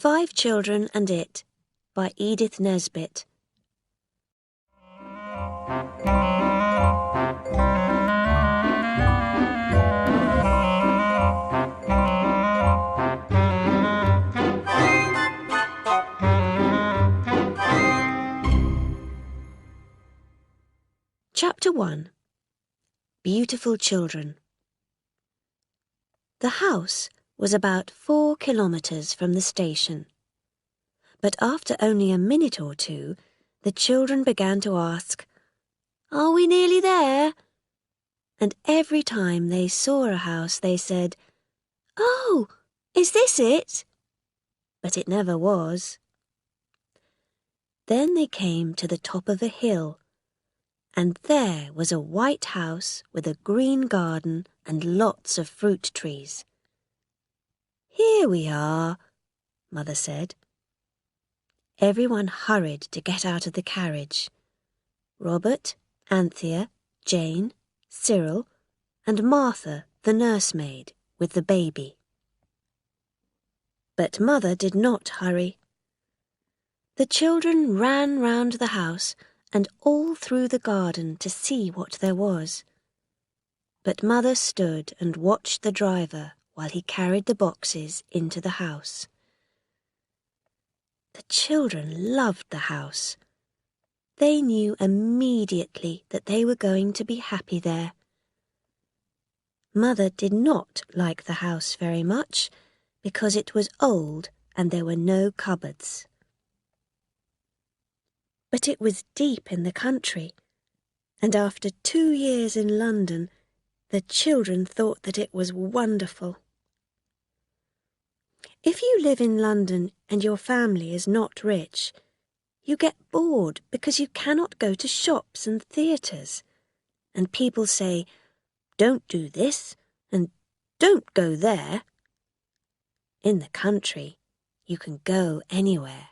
5 Children and It by Edith Nesbit. Chapter 1. Beautiful Children. The house was about 4 kilometers from the station. But after only a minute or two, the children began to ask, "Are we nearly there?" And every time they saw a house, they said, "Oh, is this it?" But it never was. Then they came to the top of a hill, and there was a white house with a green garden and lots of fruit trees. "Here we are," Mother said. Everyone hurried to get out of the carriage. Robert, Anthea, Jane, Cyril, and Martha, the nursemaid, with the baby. But Mother did not hurry. The children ran round the house and all through the garden to see what there was. But Mother stood and watched the driver while he carried the boxes into the house. The children loved the house. They knew immediately that they were going to be happy there. Mother did not like the house very much because it was old and there were no cupboards. But it was deep in the country, and after 2 years in London, the children thought that it was wonderful. If you live in London and your family is not rich, you get bored because you cannot go to shops and theatres, and people say, "Don't do this," and "Don't go there." In the country, you can go anywhere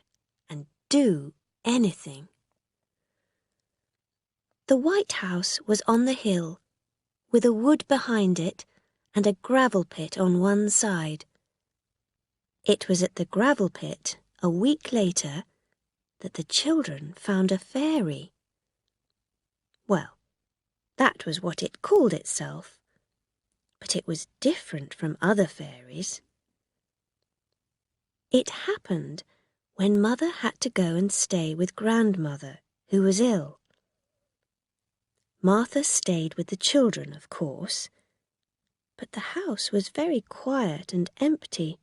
and do anything. The White House was on the hill, with a wood behind it and a gravel pit on one side. It was at the gravel pit, a week later, that the children found a fairy. Well, that was what it called itself, but it was different from other fairies. It happened when Mother had to go and stay with Grandmother, who was ill. Martha stayed with the children, of course, but the house was very quiet and empty.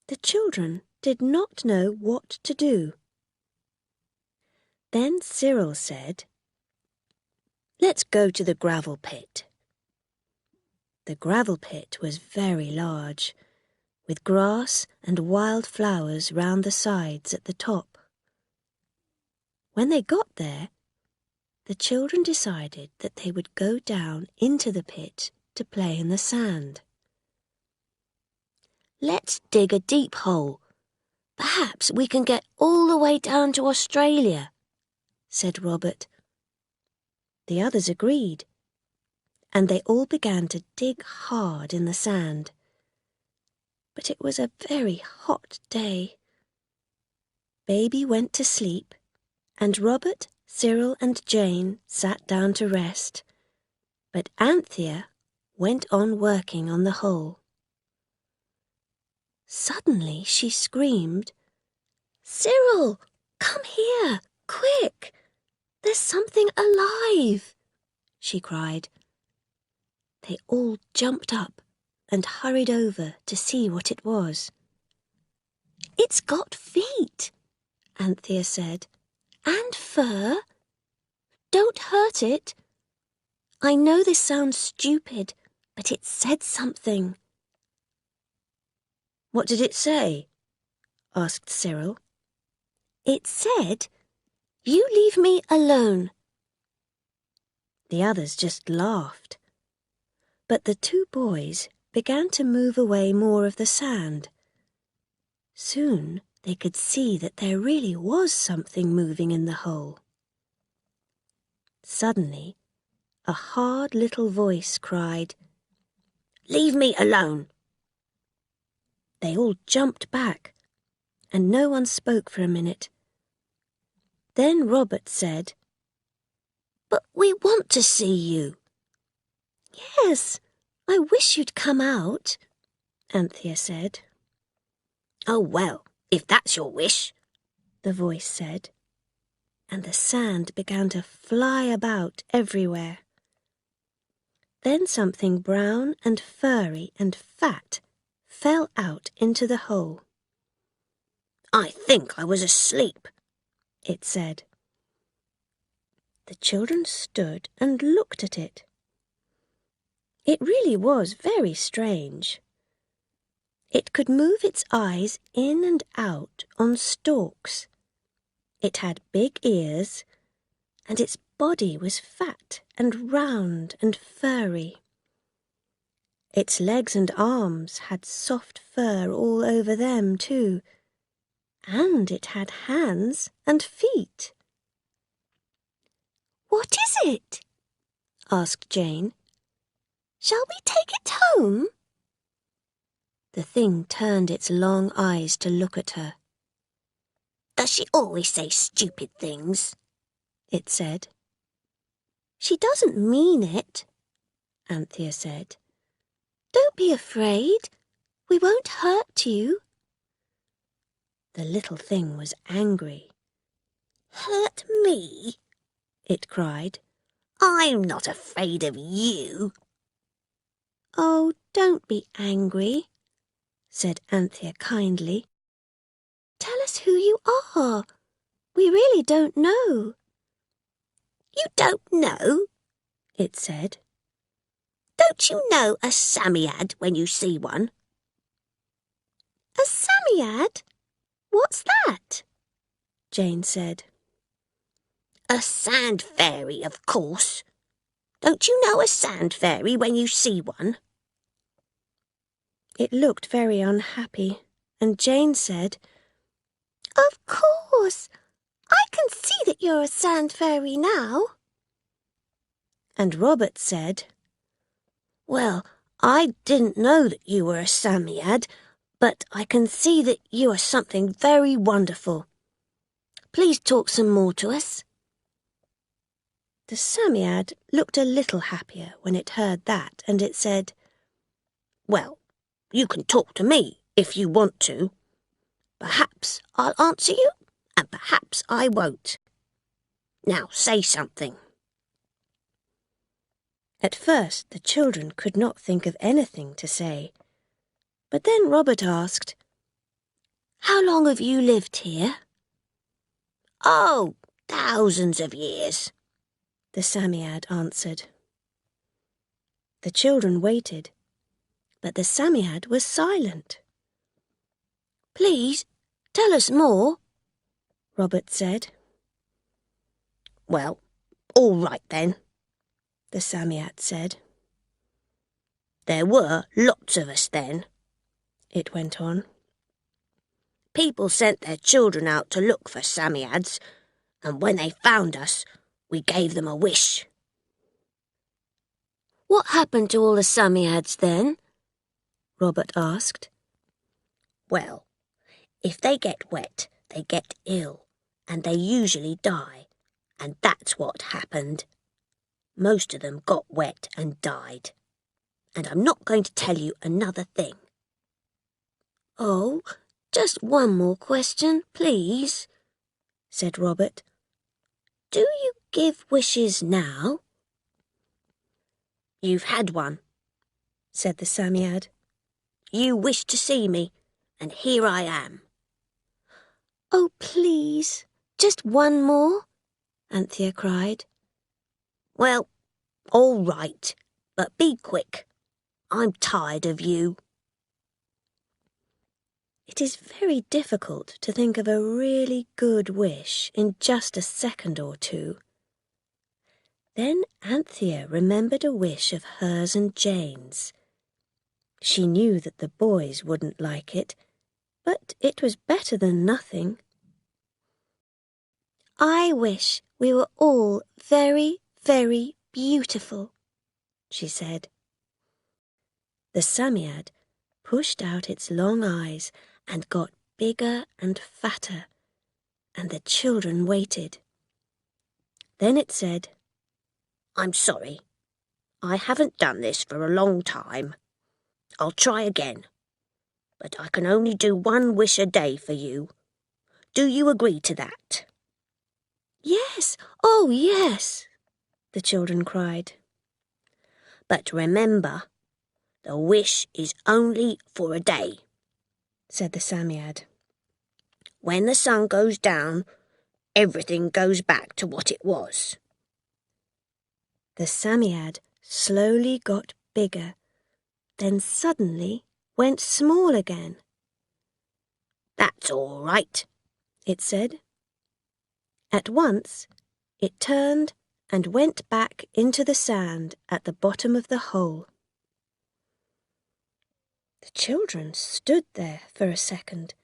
The children did not know what to do. Then Cyril said, "Let's go to the gravel pit." The gravel pit was very large, with grass and wild flowers round the sides at the top. When they got there, the children decided that they would go down into the pit to play in the sand. "Let's dig a deep hole. Perhaps we can get all the way down to Australia," said Robert. The others agreed, and they all began to dig hard in the sand. But it was a very hot day. Baby went to sleep, and Robert, Cyril and Jane sat down to rest, but Anthea went on working on the hole. Suddenly she screamed, "Cyril, come here, quick! There's something alive!" she cried. They all jumped up and hurried over to see what it was. "It's got feet," Anthea said, "and fur. Don't hurt it. I know this sounds stupid, but it said something." "What did it say?" asked Cyril. "It said, 'You leave me alone.'" The others just laughed. But the 2 boys began to move away more of the sand. Soon they could see that there really was something moving in the hole. Suddenly, a hard little voice cried, "Leave me alone." They all jumped back and no one spoke for a minute. Then Robert said, "But we want to see you." "Yes, I wish you'd come out," Anthea said. "Oh, well, if that's your wish," the voice said, and the sand began to fly about everywhere. Then something brown and furry and fat fell out into the hole. "I think I was asleep," it said. The children stood and looked at it. It really was very strange. It could move its eyes in and out on stalks. It had big ears, and its body was fat and round and furry. Its legs and arms had soft fur all over them too, and it had hands and feet. "What is it?" asked Jane. "Shall we take it home?" The thing turned its long eyes to look at her. "Does she always say stupid things?" it said. "She doesn't mean it," Anthea said. "Don't be afraid. We won't hurt you." The little thing was angry. "Hurt me?" it cried. "I'm not afraid of you." "Oh, don't be angry," said Anthea kindly. "Tell us who you are. We really don't know." "You don't know?" it said. "Don't you know a Psammead when you see one?" "A Psammead? What's that?" Jane said. "A sand fairy, of course. Don't you know a sand fairy when you see one?" It looked very unhappy, and Jane said, "Of course. I can see that you're a sand fairy now." And Robert said, "Well, I didn't know that you were a Psammead, but I can see that you are something very wonderful. Please talk some more to us." The Psammead looked a little happier when it heard that, and it said, "Well, you can talk to me if you want to. Perhaps I'll answer you, and perhaps I won't. Now say something." At first the children could not think of anything to say, but then Robert asked, "How long have you lived here?" "Oh, thousands of years," the Psammead answered. The children waited, but the Psammead was silent. "Please, tell us more," Robert said. "Well, all right then," the Psammead said. "There were lots of us then," it went on. "People sent their children out to look for Psammeads, and when they found us, we gave them a wish." "What happened to all the Psammeads then?" Robert asked. "Well, if they get wet, they get ill, and they usually die, and that's what happened. Most of them got wet and died. And I'm not going to tell you another thing." "Oh, just one more question, please," said Robert. "Do you give wishes now?" "You've had one," said the Psammead. "You wished to see me, and here I am." "Oh, please, just one more," Anthea cried. "Well, all right, but be quick. I'm tired of you." It is very difficult to think of a really good wish in just a second or two. Then Anthea remembered a wish of hers and Jane's. She knew that the boys wouldn't like it, but it was better than nothing. "I wish we were all very, very beautiful," she said. The Psammead pushed out its long eyes and got bigger and fatter, and the children waited. Then it said, "I'm sorry. I haven't done this for a long time. I'll try again, but I can only do 1 wish a day for you. Do you agree to that?" "Yes, oh yes," the children cried. "But remember, the wish is only for a day," said the Psammead. "When the sun goes down, everything goes back to what it was." The Psammead slowly got bigger, then suddenly went small again. "That's all right," it said. At once, it turned and went back into the sand at the bottom of the hole. The children stood there for a second,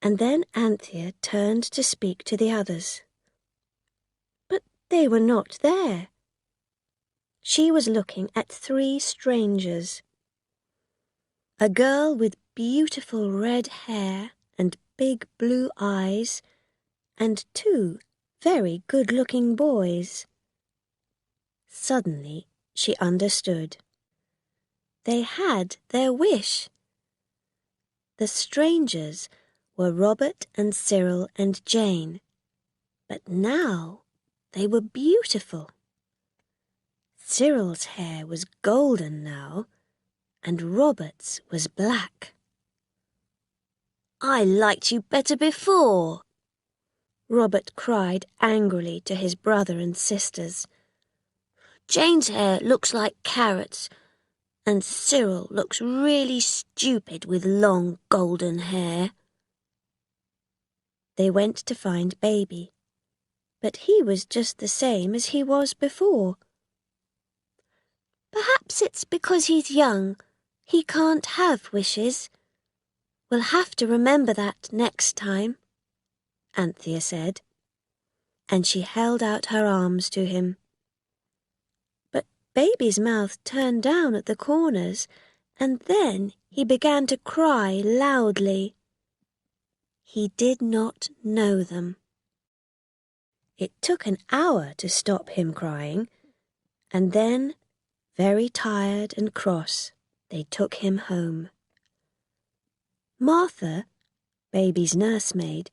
and then Anthea turned to speak to the others. But they were not there. She was looking at 3 strangers. A girl with beautiful red hair and big blue eyes, and 2 very good-looking boys. Suddenly she understood. They had their wish. The strangers were Robert and Cyril and Jane, but now they were beautiful. Cyril's hair was golden now, and Robert's was black. "I liked you better before," Robert cried angrily to his brother and sisters. "Jane's hair looks like carrots, and Cyril looks really stupid with long golden hair." They went to find Baby, but he was just the same as he was before. "Perhaps it's because he's young. He can't have wishes. We'll have to remember that next time," Anthea said, and she held out her arms to him. But Baby's mouth turned down at the corners, and then he began to cry loudly. He did not know them. It took an hour to stop him crying, and then, very tired and cross, they took him home. Martha, Baby's nursemaid,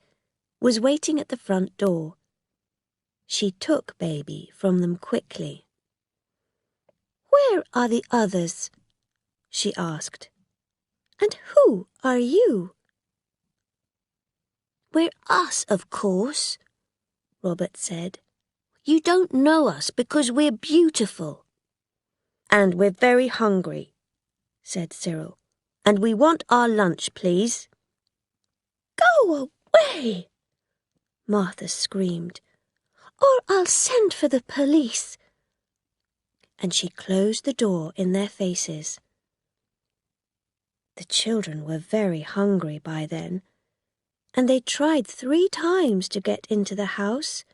was waiting at the front door. She took Baby from them quickly. "Where are the others?" she asked. "And who are you?" "We're us, of course," Robert said. "You don't know us because we're beautiful." "And we're very hungry," said Cyril. "And we want our lunch, please." "Go away!" Martha screamed, "or I'll send for the police." And she closed the door in their faces. The children were very hungry by then, and they tried 3 times to get into the house,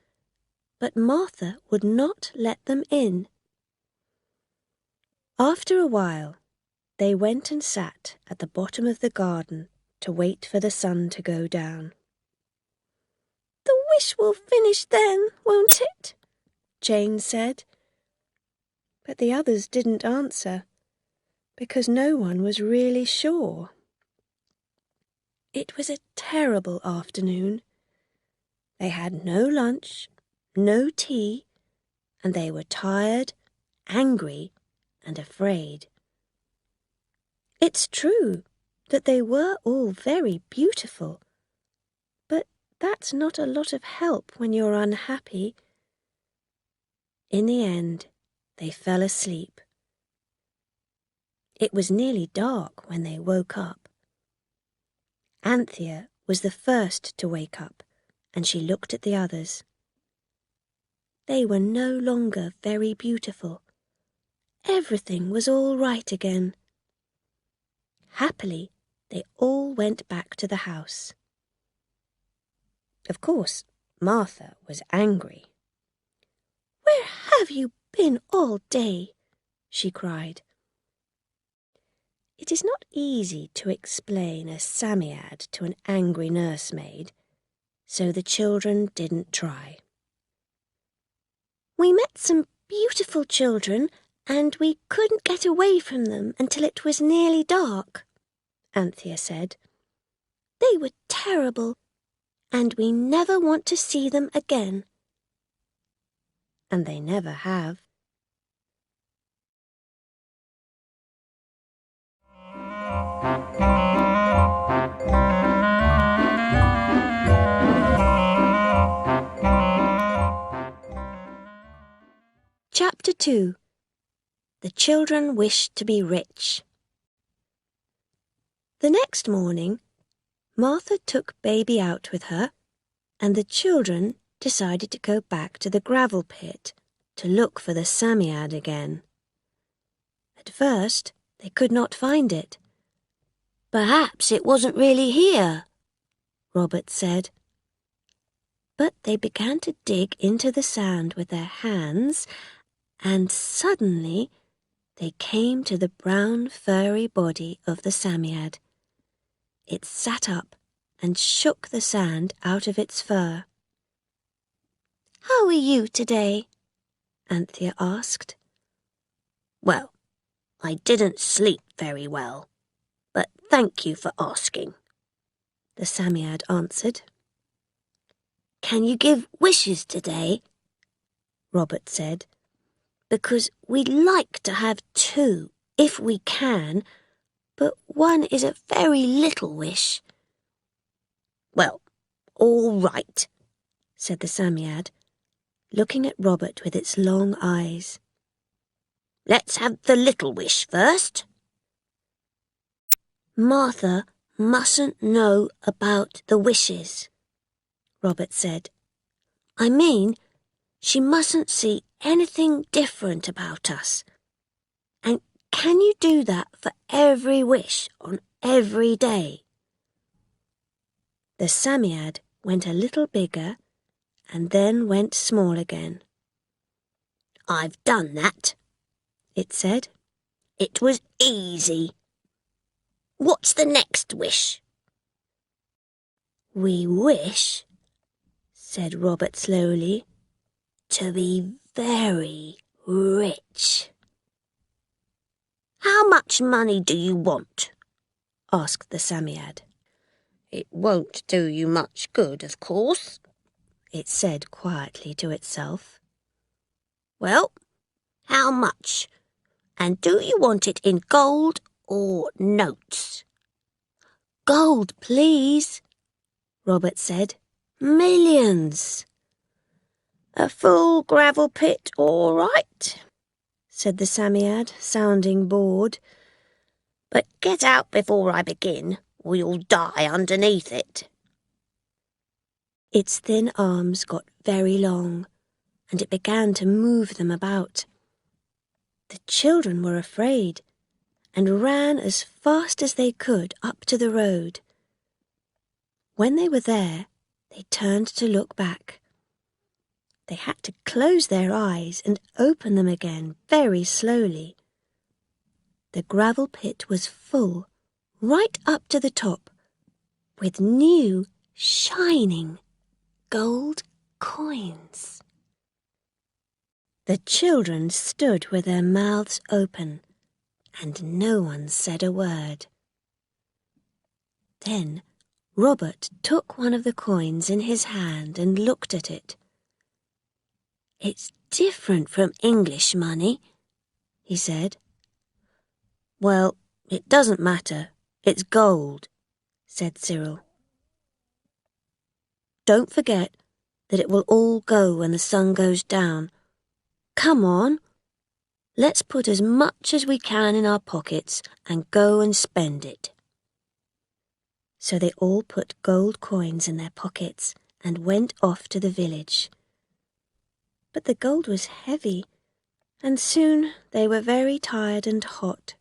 but Martha would not let them in. After a while, they went and sat at the bottom of the garden to wait for the sun to go down. "The wish will finish then, won't it?" Jane said. But the others didn't answer, because no one was really sure. It was a terrible afternoon. They had no lunch, no tea, and they were tired, angry, and afraid. It's true that they were all very beautiful, but that's not a lot of help when you're unhappy. In the end, they fell asleep. It was nearly dark when they woke up. Anthea was the first to wake up, and she looked at the others. They were no longer very beautiful. Everything was all right again. Happily, they all went back to the house. Of course, Martha was angry. "Where have you been all day?" she cried. It is not easy to explain a Psammead to an angry nursemaid, so the children didn't try. We met some beautiful children, and we couldn't get away from them until it was nearly dark, Anthea said. They were terrible, and we never want to see them again. And they never have. Chapter 2. The Children Wish to be Rich. The next morning, Martha took Baby out with her, and the children decided to go back to the gravel pit to look for the Psammead again. At first, they could not find it. Perhaps it wasn't really here, Robert said. But they began to dig into the sand with their hands, and suddenly they came to the brown furry body of the Psammead. It sat up and shook the sand out of its fur. "How are you today?" Anthea asked. "Well, I didn't sleep very well, but thank you for asking," the Psammead answered. "Can you give wishes today?" Robert said. "Because we'd like to have 2, if we can, but 1 is a very little wish." "Well, all right," said the Psammead, looking at Robert with its long eyes. "Let's have the little wish first." "Martha mustn't know about the wishes," Robert said. "I mean, she mustn't see anything different about us. And can you do that for every wish on every day?" The Psammead went a little bigger and then went small again. "I've done that," it said. "It was easy. What's the next wish?" "We wish," said Robert slowly, "to be very rich." "How much money do you want?" asked the Psammead. "It won't do you much good, of course," it said quietly to itself. "Well, how much? And do you want it in gold or notes?" "Gold, please," Robert said. "Millions." "A full gravel pit, all right," said the Psammead, sounding bored. "But get out before I begin, or you'll die underneath it." Its thin arms got very long, and it began to move them about. The children were afraid, and ran as fast as they could up to the road. When they were there, they turned to look back. They had to close their eyes and open them again very slowly. The gravel pit was full, right up to the top, with new, shining gold coins. The children stood with their mouths open, and no one said a word. Then Robert took one of the coins in his hand and looked at it. "It's different from English money," he said. "Well, it doesn't matter. It's gold," said Cyril. "Don't forget that it will all go when the sun goes down. Come on. Let's put as much as we can in our pockets and go and spend it." So they all put gold coins in their pockets and went off to the village. But the gold was heavy, and soon they were very tired and hot.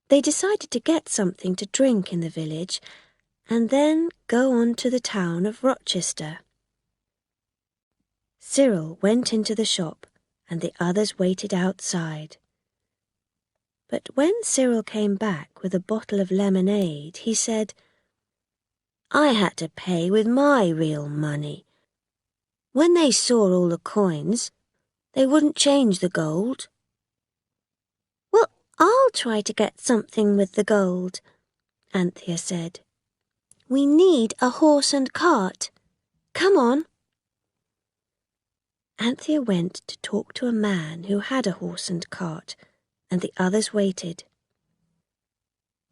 They decided to get something to drink in the village and then go on to the town of Rochester. Cyril went into the shop and the others waited outside. But when Cyril came back with a bottle of lemonade, he said, "I had to pay with my real money. When they saw all the coins, they wouldn't change the gold." "Well, I'll try to get something with the gold," Anthea said. "We need a horse and cart. Come on." Anthea went to talk to a man who had a horse and cart, and the others waited.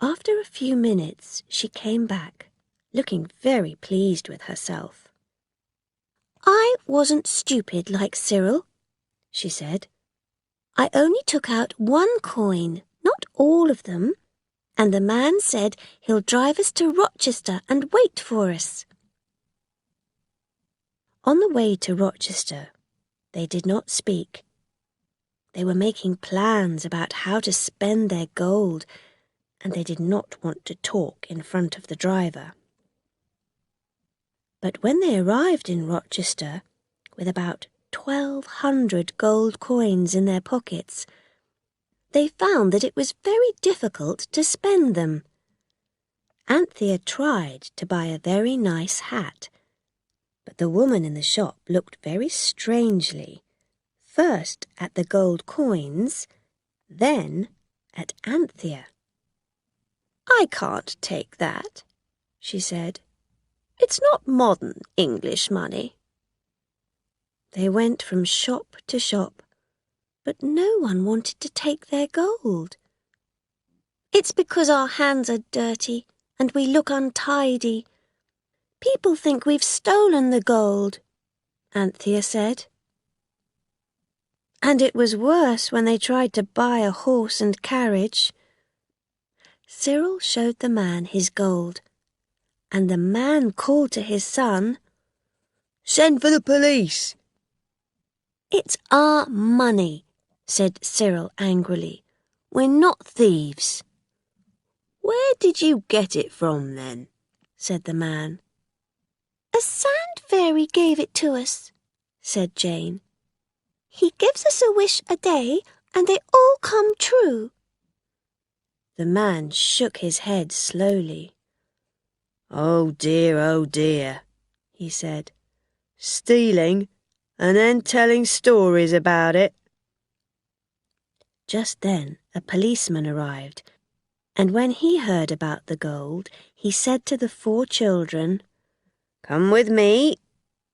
After a few minutes, she came back, looking very pleased with herself. "I wasn't stupid like Cyril," she said. "I only took out one coin, not all of them, and the man said he'll drive us to Rochester and wait for us." On the way to Rochester, they did not speak. They were making plans about how to spend their gold, and they did not want to talk in front of the driver. But when they arrived in Rochester, with about 1,200 gold coins in their pockets, they found that it was very difficult to spend them. Anthea tried to buy a very nice hat, but the woman in the shop looked very strangely, first at the gold coins, then at Anthea. "I can't take that," she said. "It's not modern English money." They went from shop to shop, but no one wanted to take their gold. "It's because our hands are dirty and we look untidy. People think we've stolen the gold," Anthea said. And it was worse when they tried to buy a horse and carriage. Cyril showed the man his gold, and the man called to his son, "Send for the police." "It's our money," said Cyril angrily. "We're not thieves." "Where did you get it from, then?" said the man. "A sand fairy gave it to us," said Jane. "He gives us a wish a day, and they all come true." The man shook his head slowly. Oh dear," he said. "Stealing and then telling stories about it." Just then a policeman arrived, and when he heard about the gold, he said to the 4 children, "Come with me.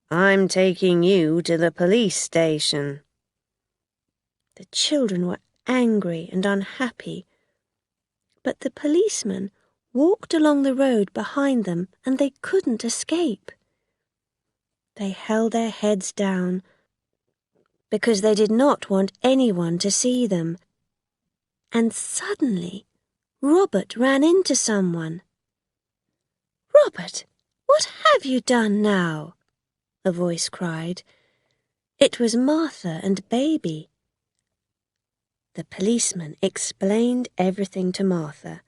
I'm taking you to the police station." The children were angry and unhappy, but the policeman walked along the road behind them and they couldn't escape. They held their heads down because they did not want anyone to see them. And suddenly, Robert ran into someone. "Robert, what have you done now?" a voice cried. It was Martha and Baby. The policeman explained everything to Martha,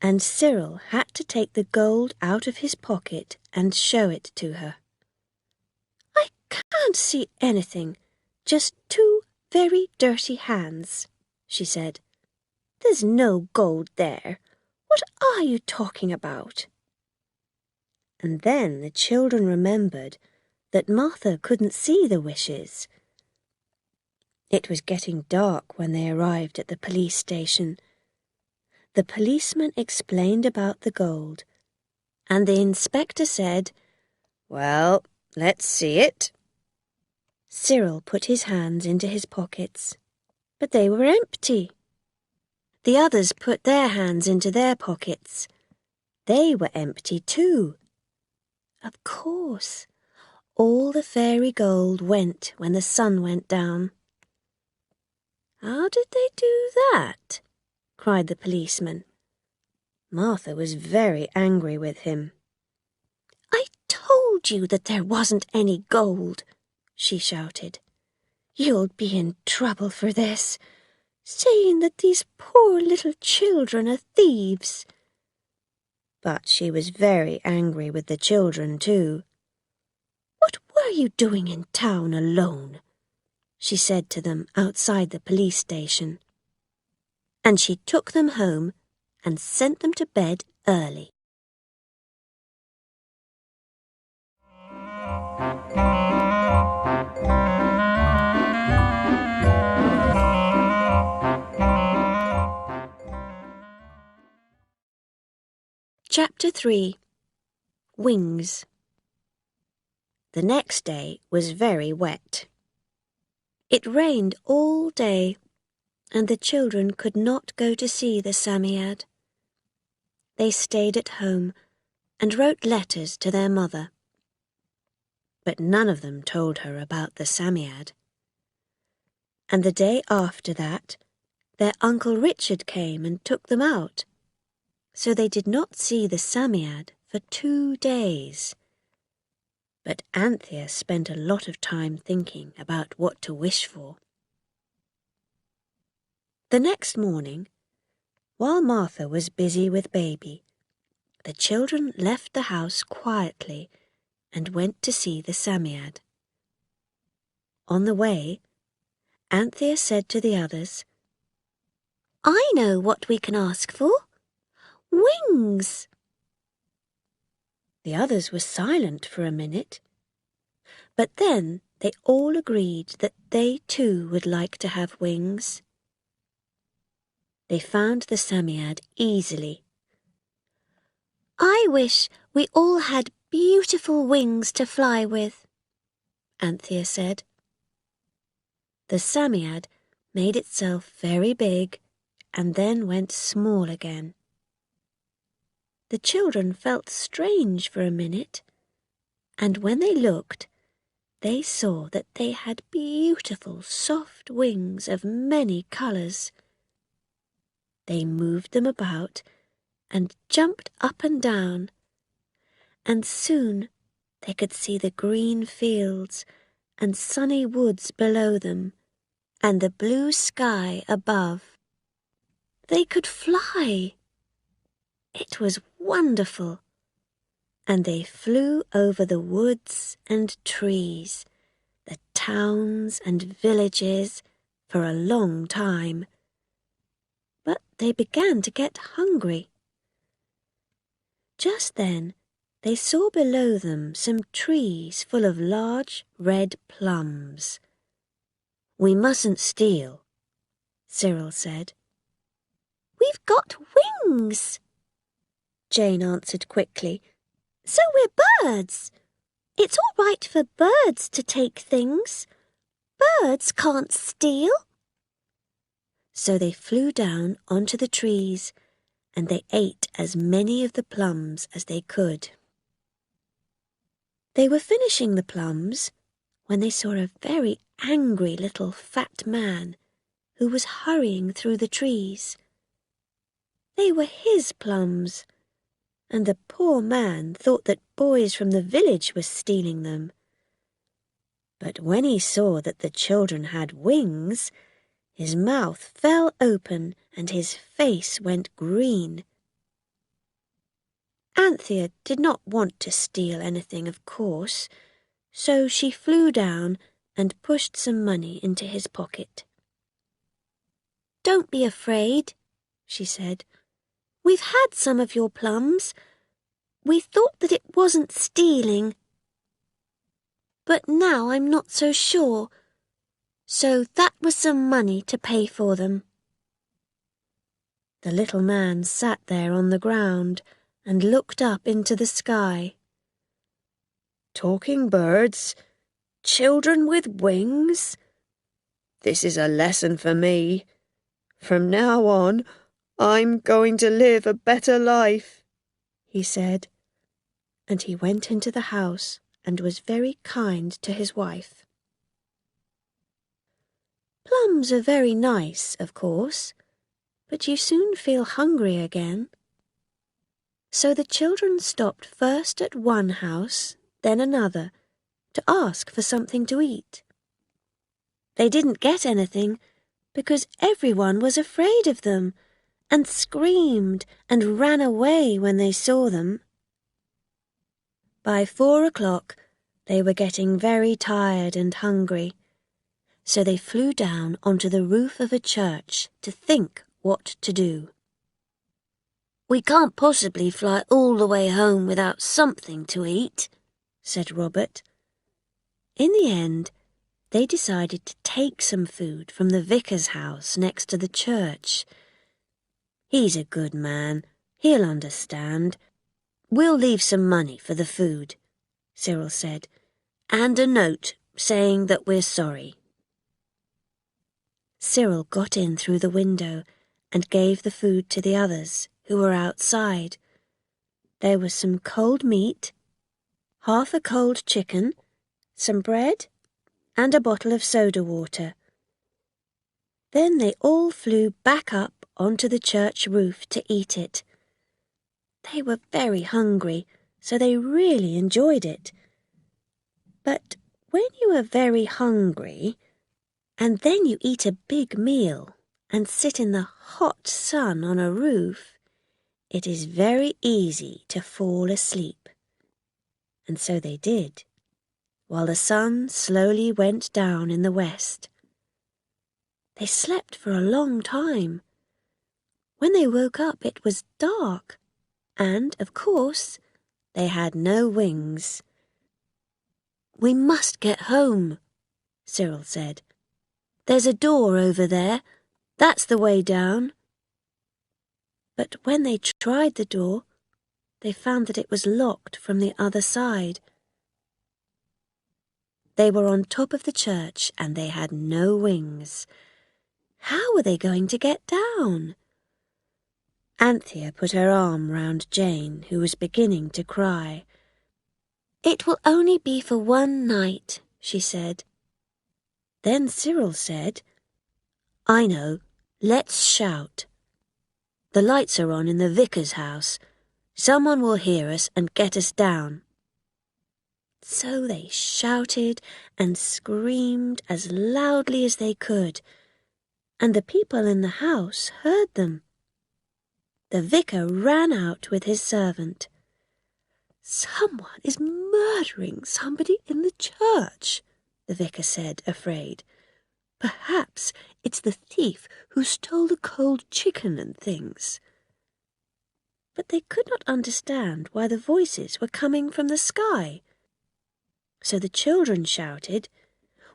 and Cyril had to take the gold out of his pocket and show it to her. "I can't see anything, just 2 very dirty hands," she said. "There's no gold there. What are you talking about?" And then the children remembered that Martha couldn't see the wishes. It was getting dark when they arrived at the police station. The policeman explained about the gold, and the inspector said, "Well, let's see it." Cyril put his hands into his pockets, but they were empty. The others put their hands into their pockets. They were empty too. Of course, all the fairy gold went when the sun went down. "How did they do that?" cried the policeman. Martha was very angry with him. "I told you that there wasn't any gold," she shouted. "You'll be in trouble for this, saying that these poor little children are thieves." But she was very angry with the children too. "What were you doing in town alone?" she said to them outside the police station. and she took them home and sent them to bed early. Chapter 3. Wings. The next day was very wet. It rained all day, and the children could not go to see the Psammead. They stayed at home and wrote letters to their mother. But none of them told her about the Psammead. And the day after that, their Uncle Richard came and took them out, so they did not see the Psammead for 2 days. But Anthea spent a lot of time thinking about what to wish for. The next morning, while Martha was busy with baby, the children left the house quietly and went to see the Psammead. On the way, Anthea said to the others, "I know what we can ask for. Wings." The others were silent for a minute, but then they all agreed that they too would like to have wings. They found the Psammead easily. "I wish we all had beautiful wings to fly with," Anthea said. The Psammead made itself very big and then went small again. The children felt strange for a minute, and when they looked, they saw that they had beautiful soft wings of many colours. They moved them about and jumped up and down, and soon they could see the green fields and sunny woods below them, and the blue sky above. They could fly! It was wonderful, and they flew over the woods and trees, the towns and villages, for a long time. But they began to get hungry. Just then they saw below them some trees full of large red plums. "We mustn't steal," Cyril said. "We've got wings," Jane answered quickly. "So we're birds. It's all right for birds to take things. Birds can't steal." So they flew down onto the trees, and they ate as many of the plums as they could. They were finishing the plums when they saw a very angry little fat man who was hurrying through the trees. They were his plums, and the poor man thought that boys from the village were stealing them. But when he saw that the children had wings, his mouth fell open and his face went green. Anthea did not want to steal anything, of course, so she flew down and pushed some money into his pocket. "Don't be afraid," she said. "We've had some of your plums. We thought that it wasn't stealing. But now I'm not so sure, so that was some money to pay for them." The little man sat there on the ground and looked up into the sky. "Talking birds, children with wings. This is a lesson for me. From now on, I'm going to live a better life," he said, and he went into the house and was very kind to his wife. Plums are very nice, of course, but you soon feel hungry again. So the children stopped first at one house, then another, to ask for something to eat. They didn't get anything because everyone was afraid of them and screamed and ran away when they saw them. By 4 o'clock, they were getting very tired and hungry, so they flew down onto the roof of a church to think what to do. "We can't possibly fly all the way home without something to eat," said Robert. In the end, they decided to take some food from the vicar's house next to the church. "He's a good man. He'll understand. We'll leave some money for the food," Cyril said, "and a note saying that we're sorry." Cyril got in through the window and gave the food to the others who were outside. There was some cold meat, half a cold chicken, some bread, and a bottle of soda water. Then they all flew back up onto the church roof to eat it. They were very hungry, so they really enjoyed it. But when you are very hungry, and then you eat a big meal and sit in the hot sun on a roof, it is very easy to fall asleep. And so they did, while the sun slowly went down in the west. They slept for a long time. When they woke up, it was dark, and, of course, they had no wings. "We must get home," Cyril said. "There's a door over there. That's the way down." But when they tried the door, they found that it was locked from the other side. They were on top of the church and they had no wings. How were they going to get down? Anthea put her arm round Jane, who was beginning to cry. "It will only be for one night," she said. Then Cyril said, "I know, let's shout. The lights are on in the vicar's house. Someone will hear us and get us down." So they shouted and screamed as loudly as they could, and the people in the house heard them. The vicar ran out with his servant. "Someone is murdering somebody in the church," the vicar said, afraid. "Perhaps it's the thief who stole the cold chicken and things." But they could not understand why the voices were coming from the sky. So the children shouted,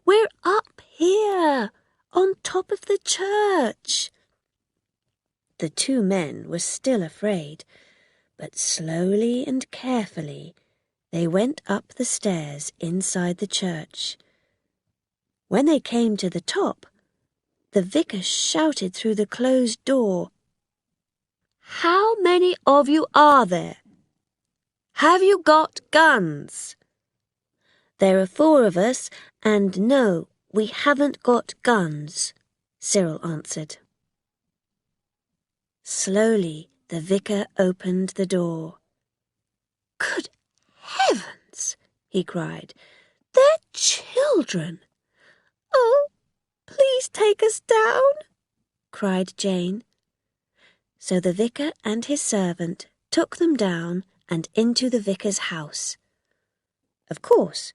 "We're up here, on top of the church." The two men were still afraid, but slowly and carefully they went up the stairs inside the church. When they came to the top, the vicar shouted through the closed door, "How many of you are there? Have you got guns?" "There are 4 of us, and no, we haven't got guns," Cyril answered. Slowly, the vicar opened the door. "Good heavens!" he cried. "They're children!" "Oh, please take us down," cried Jane. So the vicar and his servant took them down and into the vicar's house. Of course,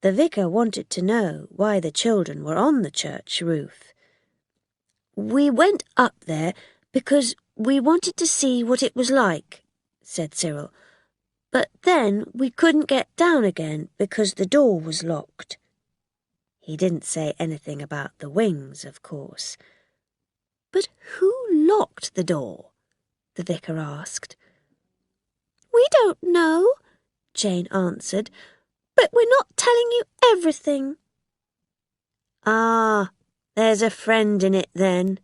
the vicar wanted to know why the children were on the church roof. "We went up there because we wanted to see what it was like," said Cyril. "But then we couldn't get down again because the door was locked." He didn't say anything about the wings, of course. "But who locked the door?" the vicar asked. "We don't know," Jane answered, "but we're not telling you everything." "Ah, there's a friend in it then,"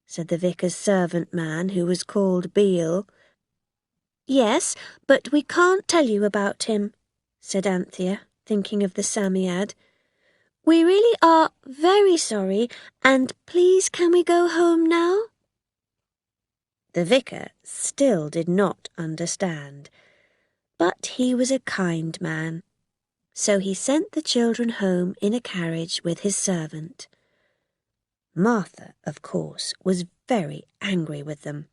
said the vicar's servant man, who was called Beale. "Yes, but we can't tell you about him," said Anthea, thinking of the Psammead. "We really are very sorry, and please can we go home now?" The vicar still did not understand, but he was a kind man, so he sent the children home in a carriage with his servant. Martha, of course, was very angry with them.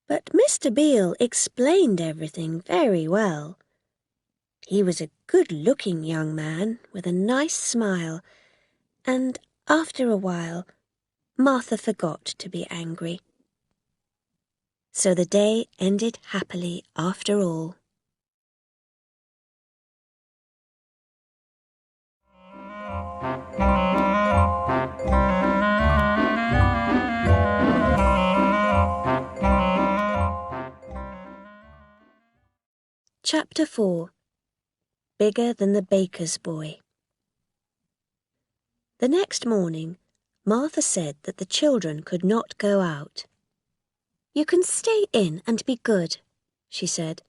But Mr. Beale explained everything very well. He was a good-looking young man with a nice smile, and after a while, Martha forgot to be angry. So the day ended happily after all. Chapter 4. Bigger than the baker's boy. The next morning, Martha said that the children could not go out. "You can stay in and be good," she said.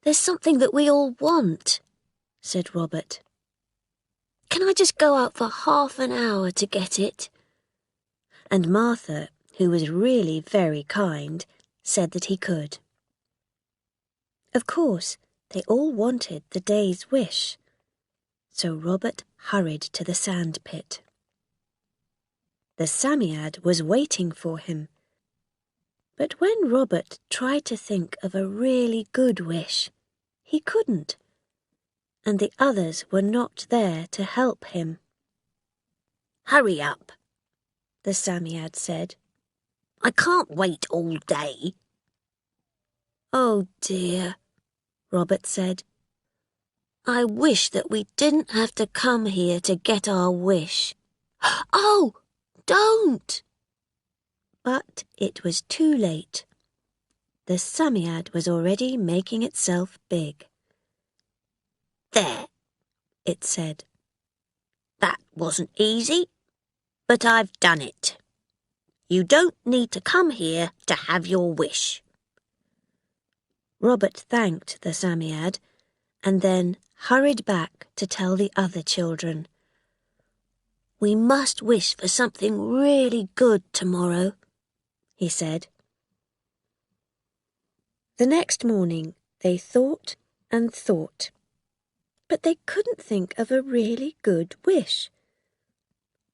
"There's something that we all want," said Robert. "Can I just go out for half an hour to get it?" And Martha, who was really very kind, said that he could. Of course, they all wanted the day's wish, so Robert hurried to the sand pit. The Psammead was waiting for him, but when Robert tried to think of a really good wish, he couldn't, and the others were not there to help him. "Hurry up," the Psammead said. "I can't wait all day." "Oh dear," Robert said. "I wish that we didn't have to come here to get our wish." "Oh, don't!" But it was too late. The Psammead was already making itself big. "There," it said. "That wasn't easy, but I've done it. You don't need to come here to have your wish." Robert thanked the Psammead and then hurried back to tell the other children. "We must wish for something really good tomorrow," he said. The next morning they thought and thought, but they couldn't think of a really good wish.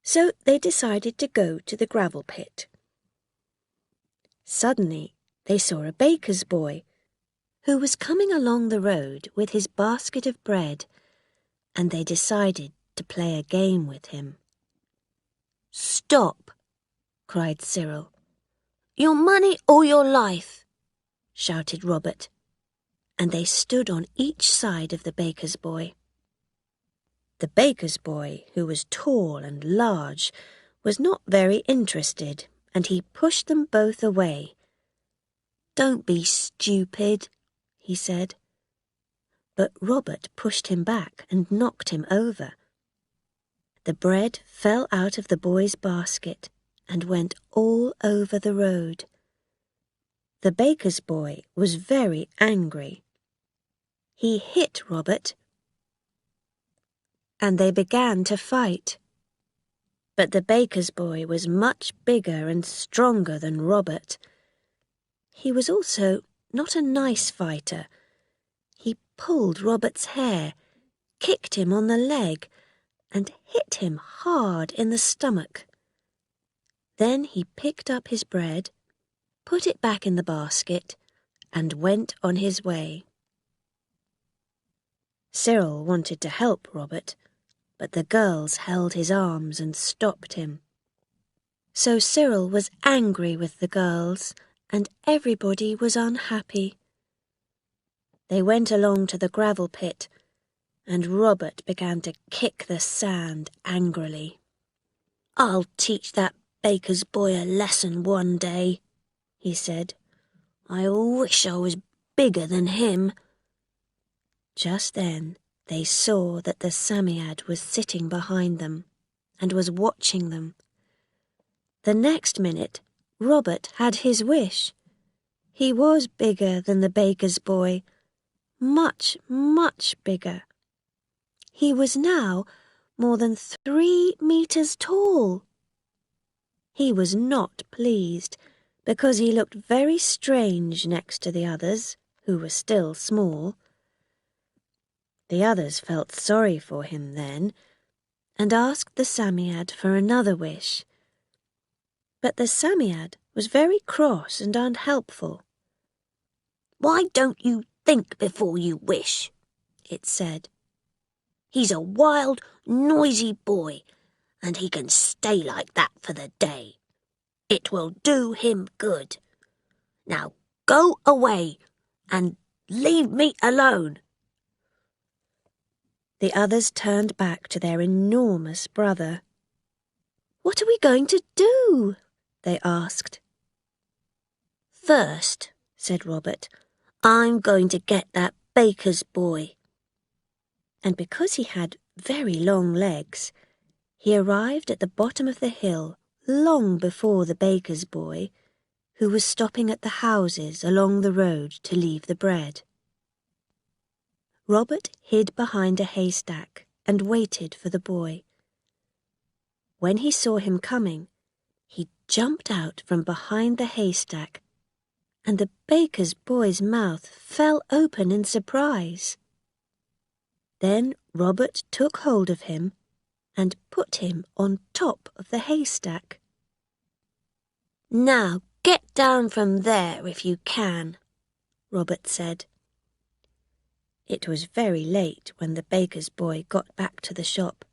So they decided to go to the gravel pit. Suddenly they saw a baker's boy who was coming along the road with his basket of bread, and they decided to play a game with him. "Stop!" cried Cyril. "Your money or your life!" shouted Robert, and they stood on each side of the baker's boy. The baker's boy, who was tall and large, was not very interested, and he pushed them both away. "Don't be stupid," he said. But Robert pushed him back and knocked him over. The bread fell out of the boy's basket and went all over the road. The baker's boy was very angry. He hit Robert, and they began to fight. But the baker's boy was much bigger and stronger than Robert. He was also not a nice fighter. He pulled Robert's hair, kicked him on the leg, and hit him hard in the stomach. Then he picked up his bread, put it back in the basket, and went on his way. Cyril wanted to help Robert, but the girls held his arms and stopped him. So Cyril was angry with the girls, and everybody was unhappy. They went along to the gravel pit, and Robert began to kick the sand angrily. "I'll teach that baker's boy a lesson one day," he said. "I wish I was bigger than him." Just then they saw that the Psammead was sitting behind them and was watching them. The next minute, Robert had his wish. He was bigger than the baker's boy, much, much bigger. He was now more than 3 meters tall. He was not pleased, because he looked very strange next to the others, who were still small. The others felt sorry for him then, and asked the Psammead for another wish. But the Psammead was very cross and unhelpful. "Why don't you think before you wish?" it said. "He's a wild, noisy boy, and he can stay like that for the day. It will do him good." Now go away and leave me alone." The others turned back to their enormous brother. "What are we going to do?" they asked. "First," said Robert, "I'm going to get that baker's boy." And because he had very long legs, he arrived at the bottom of the hill long before the baker's boy, who was stopping at the houses along the road to leave the bread. Robert hid behind a haystack and waited for the boy. When he saw him coming, he jumped out from behind the haystack, and the baker's boy's mouth fell open in surprise. Then Robert took hold of him and put him on top of the haystack. "Now get down from there if you can," Robert said. It was very late when the baker's boy got back to the shop,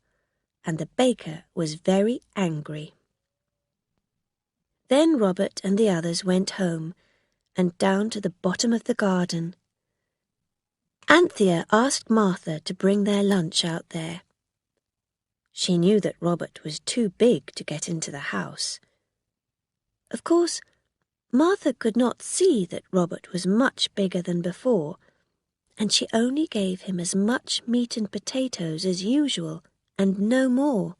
and the baker was very angry. Then Robert and the others went home and down to the bottom of the garden. Anthea asked Martha to bring their lunch out there. She knew that Robert was too big to get into the house. Of course, Martha could not see that Robert was much bigger than before, and she only gave him as much meat and potatoes as usual, and no more.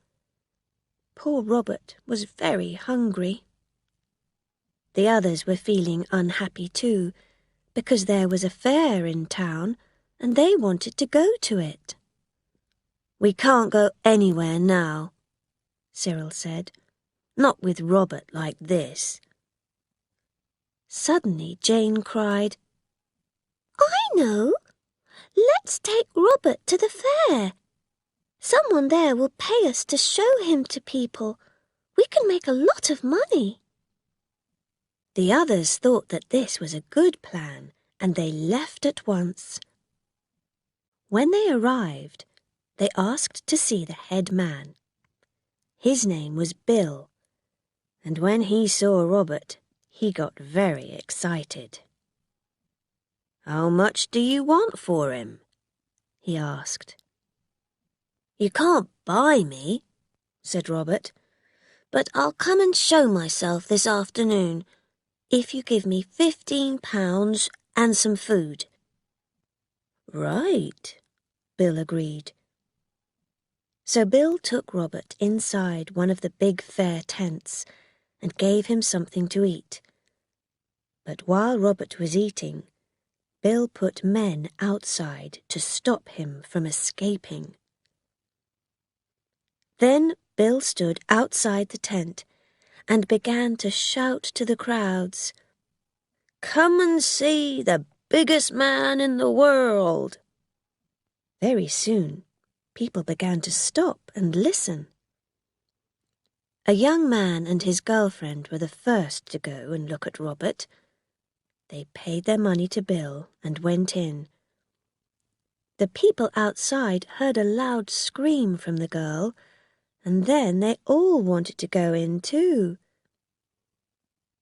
Poor Robert was very hungry. The others were feeling unhappy too, because there was a fair in town, and they wanted to go to it. "We can't go anywhere now," Cyril said. "Not with Robert like this." Suddenly Jane cried, "I know! Let's take Robert to the fair. Someone there will pay us to show him to people. We can make a lot of money." The others thought that this was a good plan, and they left at once. When they arrived, they asked to see the head man. His name was Bill, and when he saw Robert, he got very excited. "How much do you want for him?" he asked. "You can't buy me," said Robert, "but I'll come and show myself this afternoon if you give me £15 and some food." "Right," Bill agreed. So Bill took Robert inside one of the big fair tents and gave him something to eat. But while Robert was eating, Bill put men outside to stop him from escaping. Then Bill stood outside the tent and began to shout to the crowds, "Come and see the biggest man in the world." Very soon, people began to stop and listen. A young man and his girlfriend were the first to go and look at Robert. They paid their money to Bill and went in. The people outside heard a loud scream from the girl, and then they all wanted to go in too.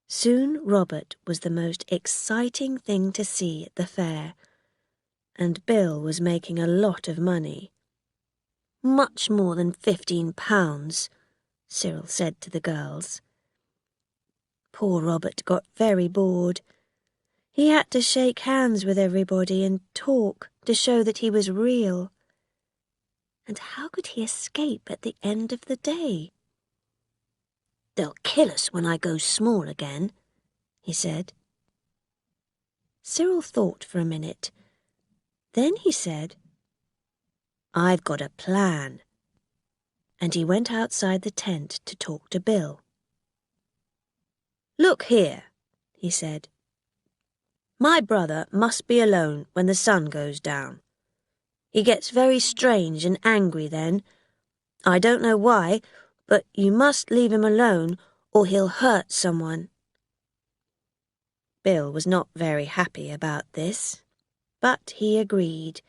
Soon Robert was the most exciting thing to see at the fair, and Bill was making a lot of money. "Much more than £15, Cyril said to the girls. Poor Robert got very bored. He had to shake hands with everybody and talk to show that he was real. And how could he escape at the end of the day? "They'll kill us when I go small again," he said. Cyril thought for a minute. Then he said, "I've got a plan." And he went outside the tent to talk to Bill. "Look here," he said. "My brother must be alone when the sun goes down. He gets very strange and angry then. I don't know why, but you must leave him alone or he'll hurt someone." Bill was not very happy about this, but he agreed.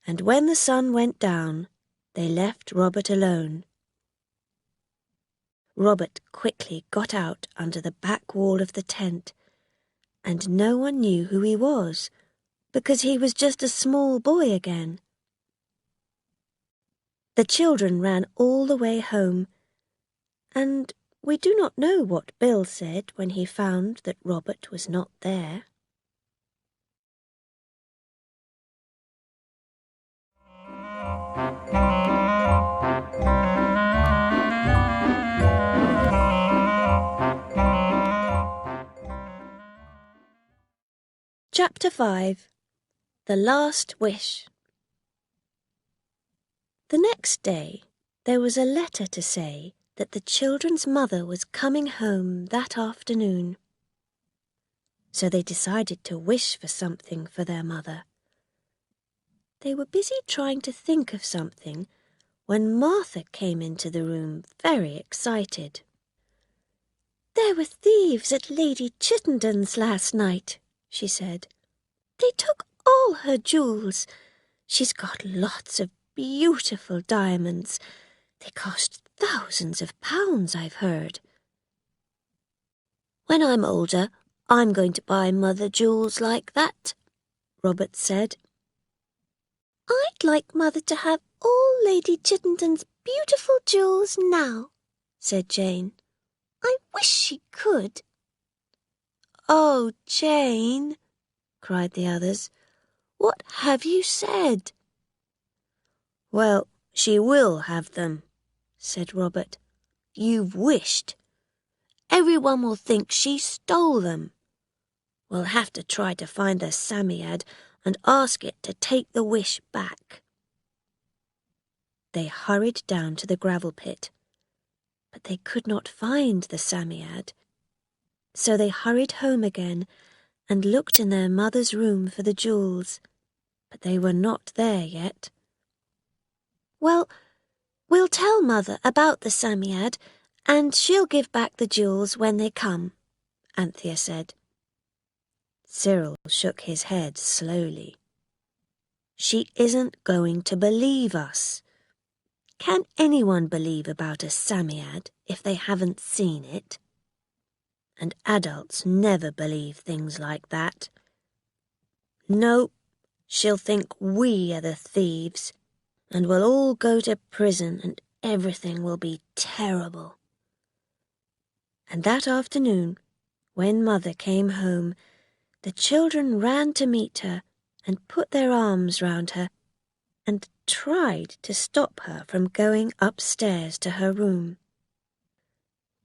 And when the sun went down, they left Robert alone. Robert quickly got out under the back wall of the tent and no one knew who he was, because he was just a small boy again. The children ran all the way home, and we do not know what Bill said when he found that Robert was not there. Chapter 5. The Last Wish. The next day there was a letter to say that the children's mother was coming home that afternoon. So they decided to wish for something for their mother. They were busy trying to think of something when Martha came into the room very excited. "There were thieves at Lady Chittenden's last night," she said. "They took all her jewels. She's got lots of beautiful diamonds. They cost thousands of pounds, I've heard." "When I'm older, I'm going to buy Mother jewels like that," Robert said. "I'd like Mother to have all Lady Chittenden's beautiful jewels now," said Jane. "I wish she could." "Oh, Jane," cried the others, "what have you said?" "Well, she will have them," said Robert. "You've wished. Everyone will think she stole them. We'll have to try to find the Psammead and ask it to take the wish back." They hurried down to the gravel pit, but they could not find the Psammead. So they hurried home again and looked in their mother's room for the jewels, but they were not there yet. "Well, we'll tell Mother about the Psammead, and she'll give back the jewels when they come," Anthea said. Cyril shook his head slowly. "She isn't going to believe us. Can anyone believe about a Psammead if they haven't seen it? And adults never believe things like that. No, she'll think we are the thieves, and we'll all go to prison and everything will be terrible." And that afternoon, when Mother came home, the children ran to meet her and put their arms round her and tried to stop her from going upstairs to her room.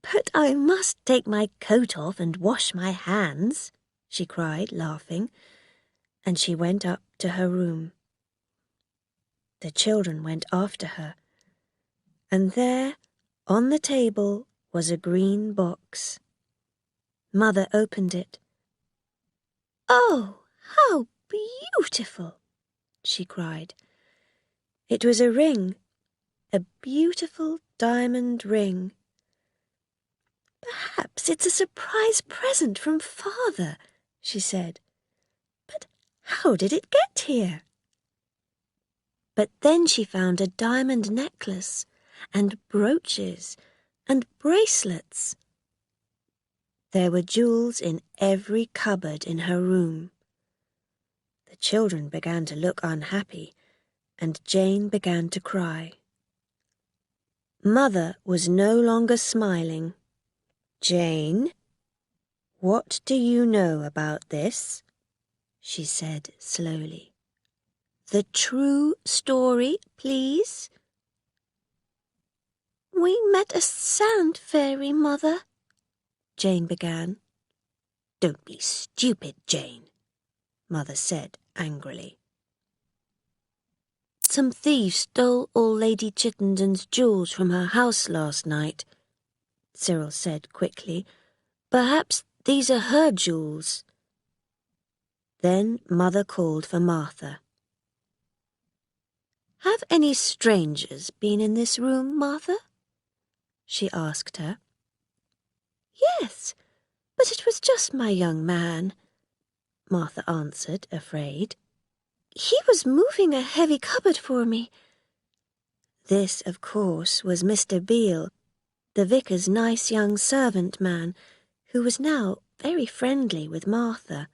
"But I must take my coat off and wash my hands," she cried, laughing, and she went up to her room. The children went after her, and there, on the table, was a green box. Mother opened it. "Oh, how beautiful!" she cried. It was a ring, a beautiful diamond ring. "Perhaps it's a surprise present from Father," she said. "But how did it get here?" But then she found a diamond necklace and brooches and bracelets. There were jewels in every cupboard in her room. The children began to look unhappy, and Jane began to cry. Mother was no longer smiling. "Jane, what do you know about this?" she said slowly. "The true story, please." "We met a sand fairy, Mother," Jane began. "Don't be stupid, Jane," Mother said angrily. "Some thieves stole all Lady Chittenden's jewels from her house last night," Cyril said quickly. "Perhaps these are her jewels." Then Mother called for Martha. "Have any strangers been in this room, Martha?" she asked her. "Yes, but it was just my young man," Martha answered, afraid. "He was moving a heavy cupboard for me." This, of course, was Mr. Beale, the vicar's nice young servant man, who was now very friendly with Martha.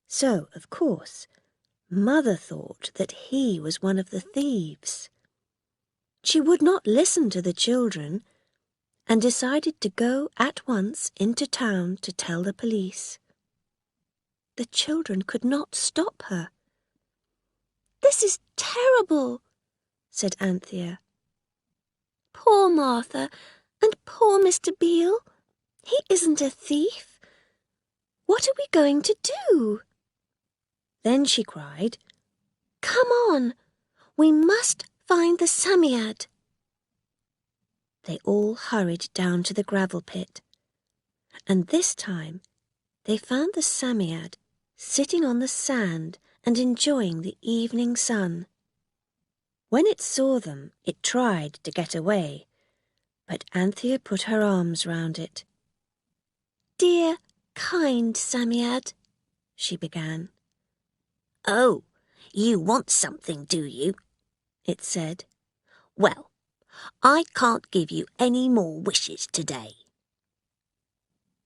So, of course, Mother thought that he was one of the thieves. She would not listen to the children and decided to go at once into town to tell the police. The children could not stop her. "This is terrible," said Anthea. "Poor Martha and poor Mr. Beale. He isn't a thief. What are we going to do?" Then she cried, "Come on, we must find the Psammead." They all hurried down to the gravel pit, and this time they found the Psammead sitting on the sand and enjoying the evening sun. When it saw them, it tried to get away, but Anthea put her arms round it. "Dear, kind Psammead," she began. "Oh, you want something, do you?" it said. "Well, I can't give you any more wishes today."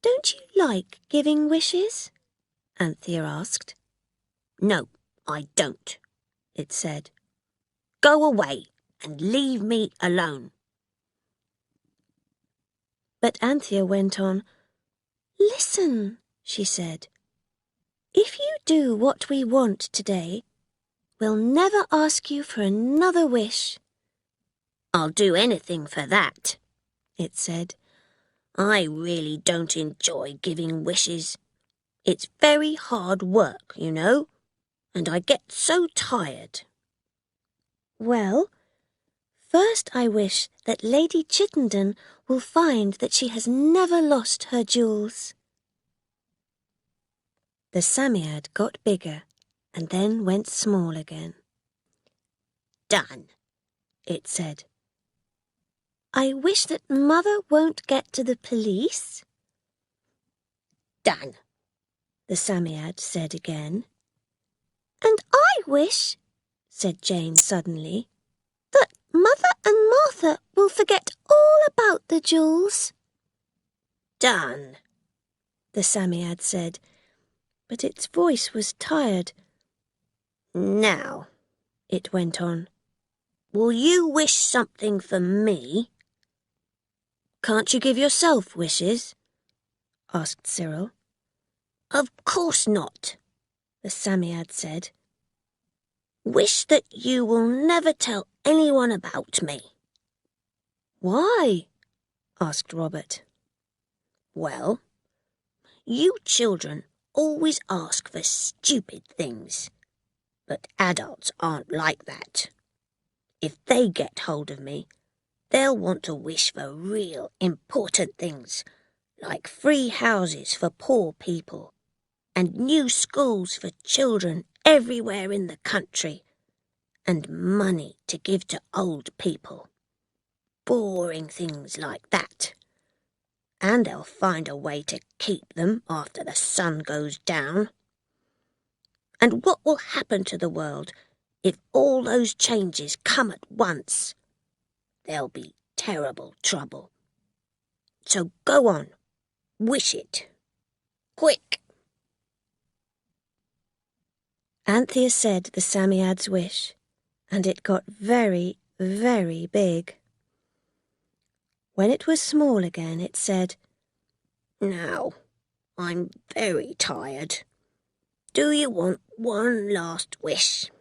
"Don't you like giving wishes?" Anthea asked. "No, I don't," it said. "Go away and leave me alone." But Anthea went on. "Listen," she said. "If you do what we want today, we'll never ask you for another wish." "I'll do anything for that," it said. "I really don't enjoy giving wishes. It's very hard work, you know, and I get so tired." "Well, first I wish that Lady Chittenden will find that she has never lost her jewels." The Psammead got bigger and then went small again. "Done," it said. "I wish that Mother won't get to the police." "Done," the Psammead said again. "And I wish," said Jane suddenly, "that Mother and Martha will forget all about the jewels." "Done," the Psammead said, but its voice was tired. "Now," it went on, "will you wish something for me?" "Can't you give yourself wishes?" asked Cyril. "Of course not," the Psammead said. "Wish that you will never tell anyone about me." "Why?" asked Robert. "Well, you children always ask for stupid things, but adults aren't like that. If they get hold of me, they'll want to wish for real important things, like free houses for poor people, and new schools for children everywhere in the country, and money to give to old people. Boring things like that. And they'll find a way to keep them after the sun goes down. And what will happen to the world if all those changes come at once? There'll be terrible trouble. So go on, wish it. Quick!" Anthea said the Psammead's wish, and it got very, very big. When it was small again, it said, "Now, I'm very tired. Do you want one last wish?"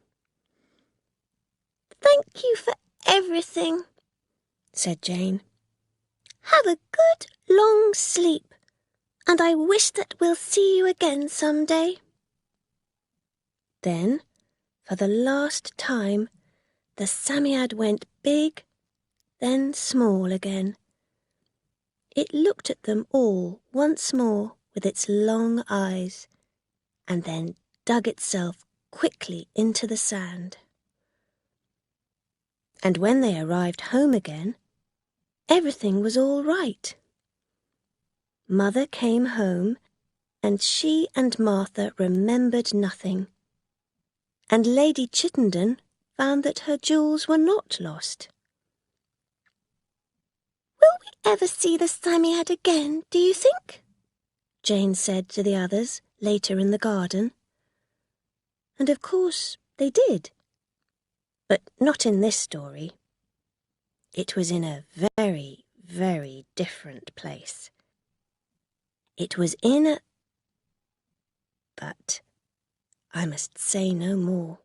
"Thank you for everything," said Jane. "Have a good long sleep, and I wish that we'll see you again some day." Then, for the last time, the Psammead went big, then small again. It looked at them all once more with its long eyes, and then dug itself quickly into the sand. And when they arrived home again, everything was all right. Mother came home, and she and Martha remembered nothing. And Lady Chittenden found that her jewels were not lost. "Will we ever see the Psammead again, do you think?" Jane said to the others later in the garden. And of course they did. But not in this story. It was in a very, very different place. It was in a... But I must say no more.